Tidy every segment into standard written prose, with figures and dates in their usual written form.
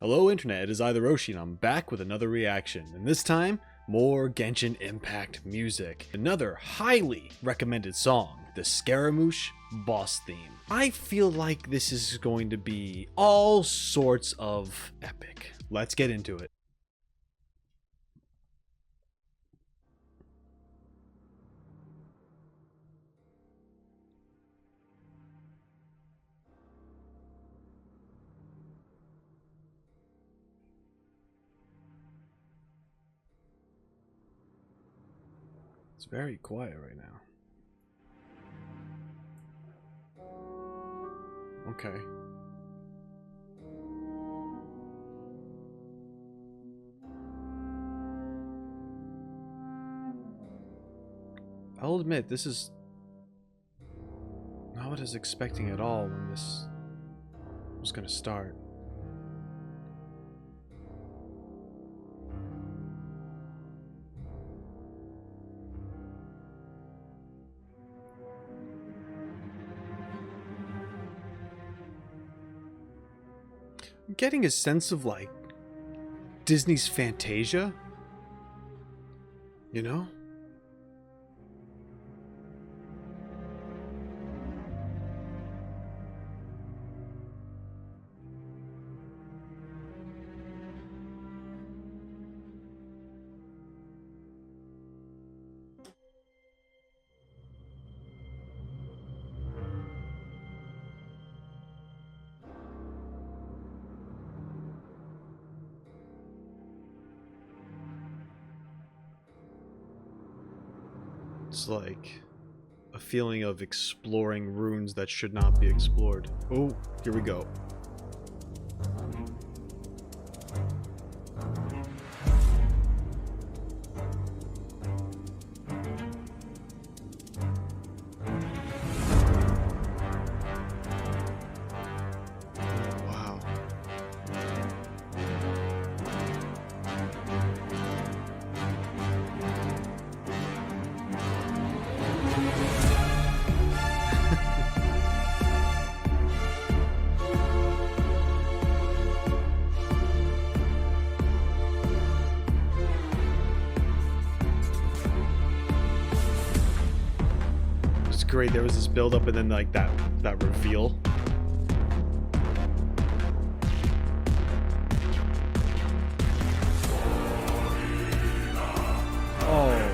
Hello Internet, it is I the Roshi and I'm back with another reaction, and this time, more Genshin Impact music. Another highly recommended song, the Scaramouche boss theme. I feel like this is going to be all sorts of epic. Let's get into it. It's very quiet right now. Okay. I'll admit, this is not what I was expecting at all when this was gonna start. I'm getting a sense of like Disney's Fantasia, you know? It's like a feeling of exploring runes that should not be explored. Oh, here we go. Wow. Great, there was this build up and then like that reveal. Oh.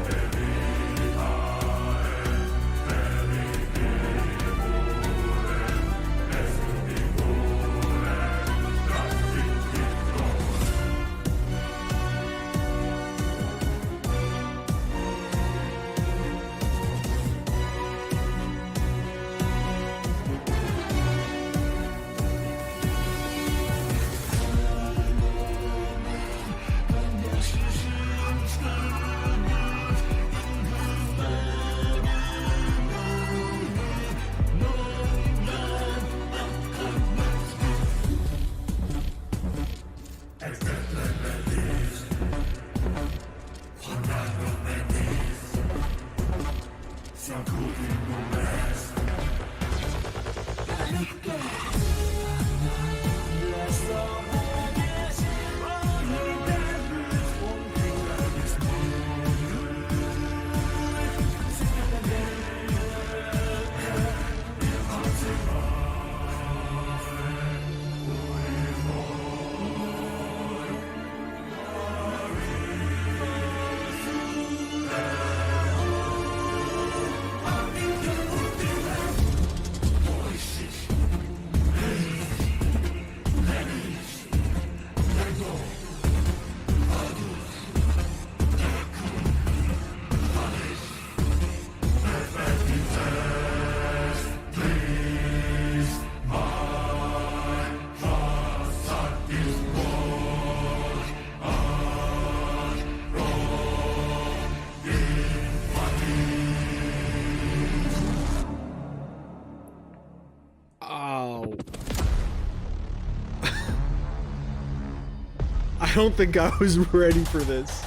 I don't think I was ready for this.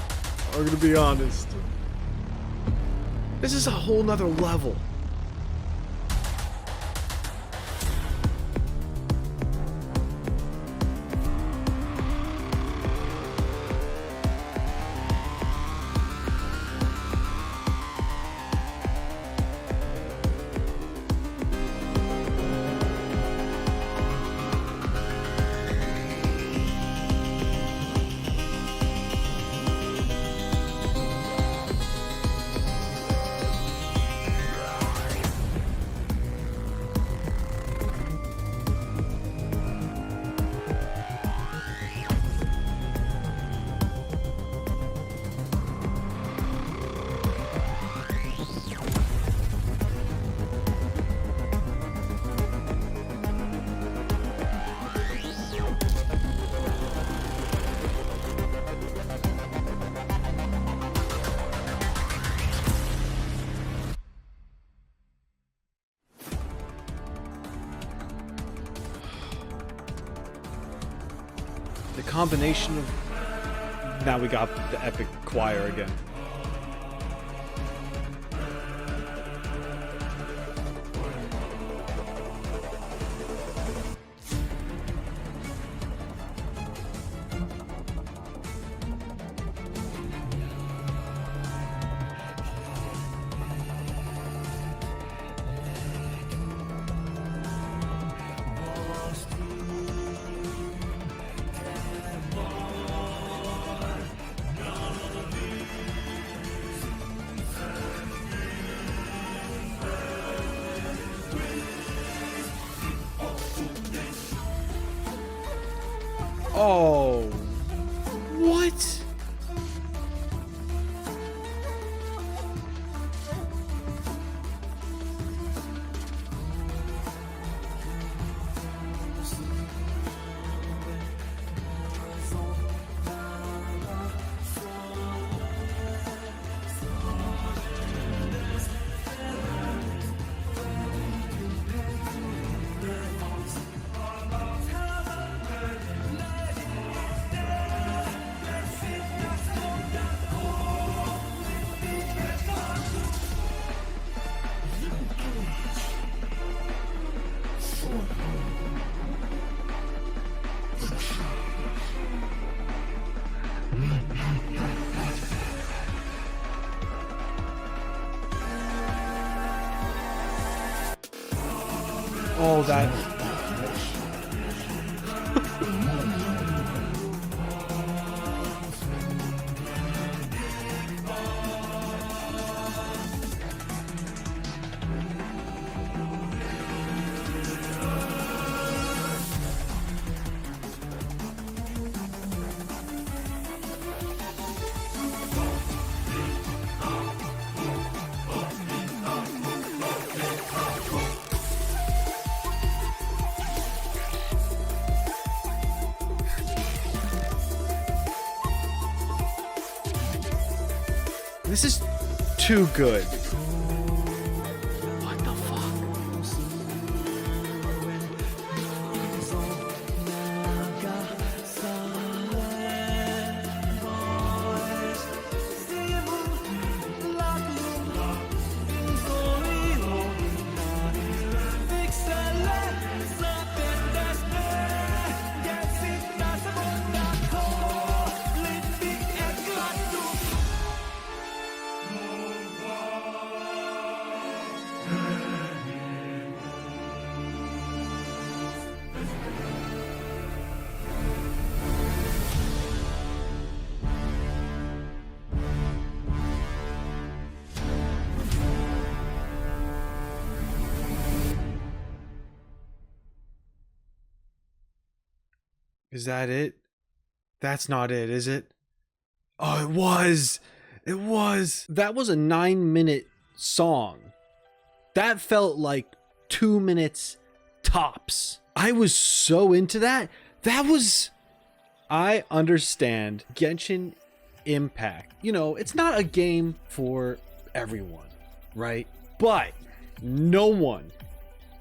I'm gonna be honest. This is a whole nother level. combination of... Now we got the epic choir again. Oh, what? Oh, that... This is too good. What the fuck? Is that it? That's not it, is it? Oh, it was! It was! That was a 9-minute song. That felt like 2 minutes tops. I was so into that. That was... I understand Genshin Impact. You know, it's not a game for everyone, right? But no one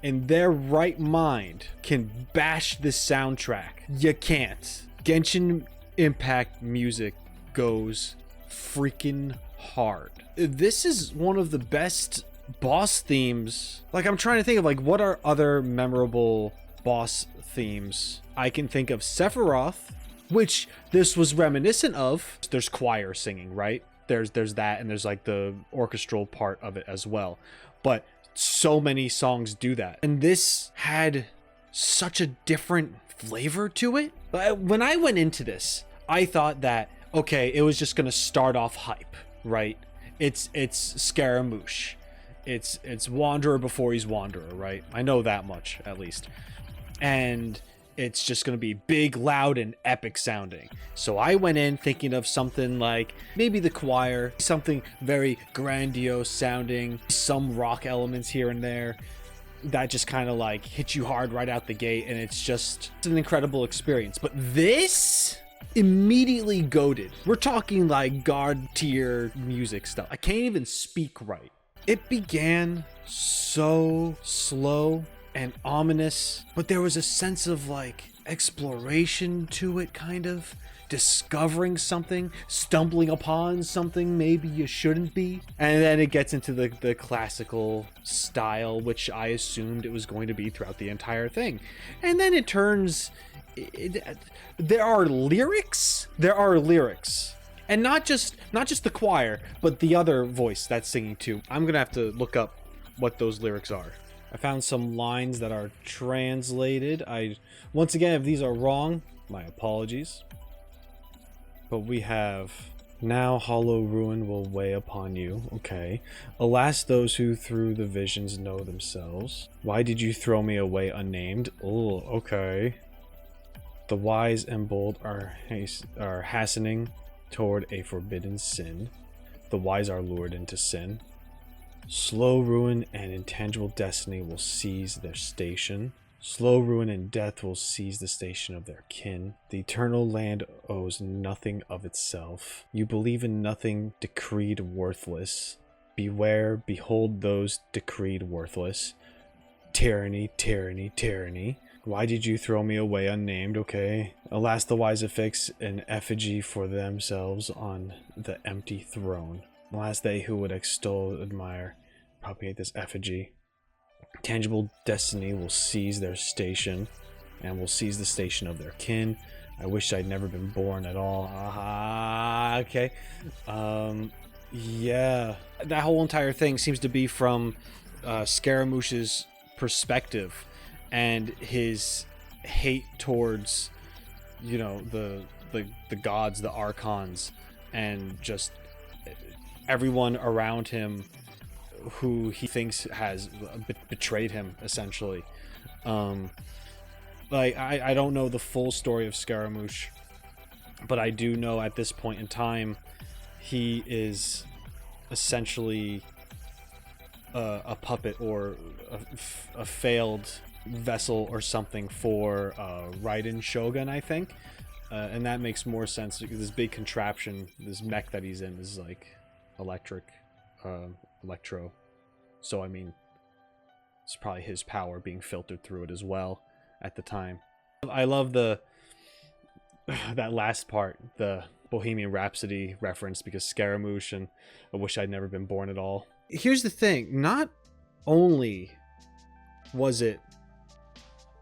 in their right mind can bash this soundtrack. You can't. Genshin Impact music goes freaking hard. This is one of the best boss themes. Like, I'm trying to think of, like, what are other memorable boss themes? I can think of Sephiroth, which this was reminiscent of. There's choir singing, right? There's that, and there's like the orchestral part of it as well. But so many songs do that, and this had such a different flavor to it. When I went into this, I thought that, okay, it was just gonna start off hype, right? It's Scaramouche, it's Wanderer before he's Wanderer, right? I know that much, at least. And it's just gonna be big, loud, and epic sounding. So I went in thinking of something like maybe the choir, something very grandiose sounding, some rock elements here and there that just kind of like hit you hard right out the gate, and it's an incredible experience. But this immediately goated. We're talking like God tier music stuff. I can't even speak right. It began so slow and ominous, but there was a sense of like exploration to it, kind of discovering something, stumbling upon something maybe you shouldn't be. And then it gets into the classical style, which I assumed it was going to be throughout the entire thing. And then it turns, there are lyrics, and not just the choir, but the other voice that's singing too. I'm gonna have to look up what those lyrics are. I found some lines that are translated. Once again, if these are wrong, my apologies. But we have, now hollow ruin will weigh upon you. Okay. Alas, those who through the visions know themselves. Why did you throw me away unnamed? Oh, okay. The wise and bold are hastening toward a forbidden sin. The wise are lured into sin. Slow ruin and intangible destiny will seize their station. Slow ruin and death will seize the station of their kin. The eternal land owes nothing of itself. You believe in nothing decreed worthless. Beware, behold those decreed worthless. Tyranny, tyranny, tyranny. Why did you throw me away unnamed? Okay. Alas, the wise affix an effigy for themselves on the empty throne. Alas, they who would extol, admire, propagate this effigy. Tangible destiny will seize their station, and will seize the station of their kin. I wish I'd never been born at all. Aha, okay. Yeah. That whole entire thing seems to be from Scaramouche's perspective, and his hate towards, you know, the gods, the Archons, and just everyone around him who he thinks has betrayed him, essentially. Like, I don't know the full story of Scaramouche, but I do know at this point in time he is essentially a puppet, or a failed vessel or something for Raiden Shogun, I think. And that makes more sense because this big contraption, this mech that he's in, is like electro. So I mean, it's probably his power being filtered through it as well at the time. I love that last part, the Bohemian Rhapsody reference, because Scaramouche and I wish I'd never been born at all. Here's the thing, not only was it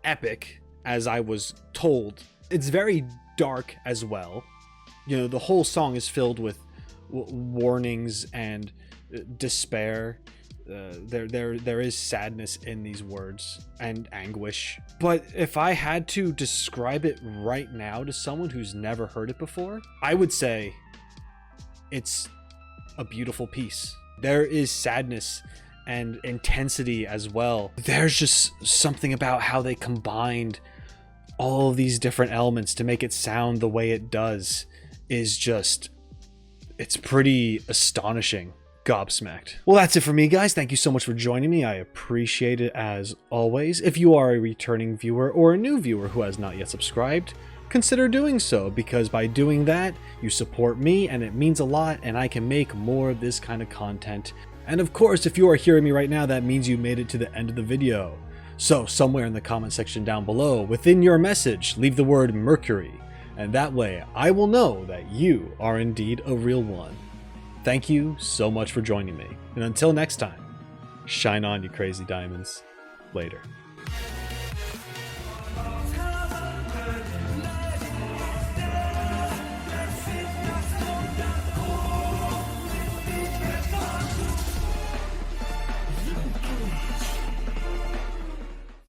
epic, as I was told, it's very dark as well. You know, the whole song is filled with warnings and despair. There is sadness in these words and anguish. But if I had to describe it right now to someone who's never heard it before, I would say it's a beautiful piece. There is sadness and intensity as well. There's just something about how they combined all of these different elements to make it sound the way it does is just, it's pretty astonishing. Gobsmacked. Well, that's it for me, guys. Thank you so much for joining me. I appreciate it as always. If you are a returning viewer or a new viewer who has not yet subscribed, consider doing so, because by doing that, you support me and it means a lot, and I can make more of this kind of content. And of course, if you are hearing me right now, that means you made it to the end of the video. So somewhere in the comment section down below, within your message, leave the word Mercury, and that way I will know that you are indeed a real one. Thank you so much for joining me, and until next time, shine on, you crazy diamonds. Later.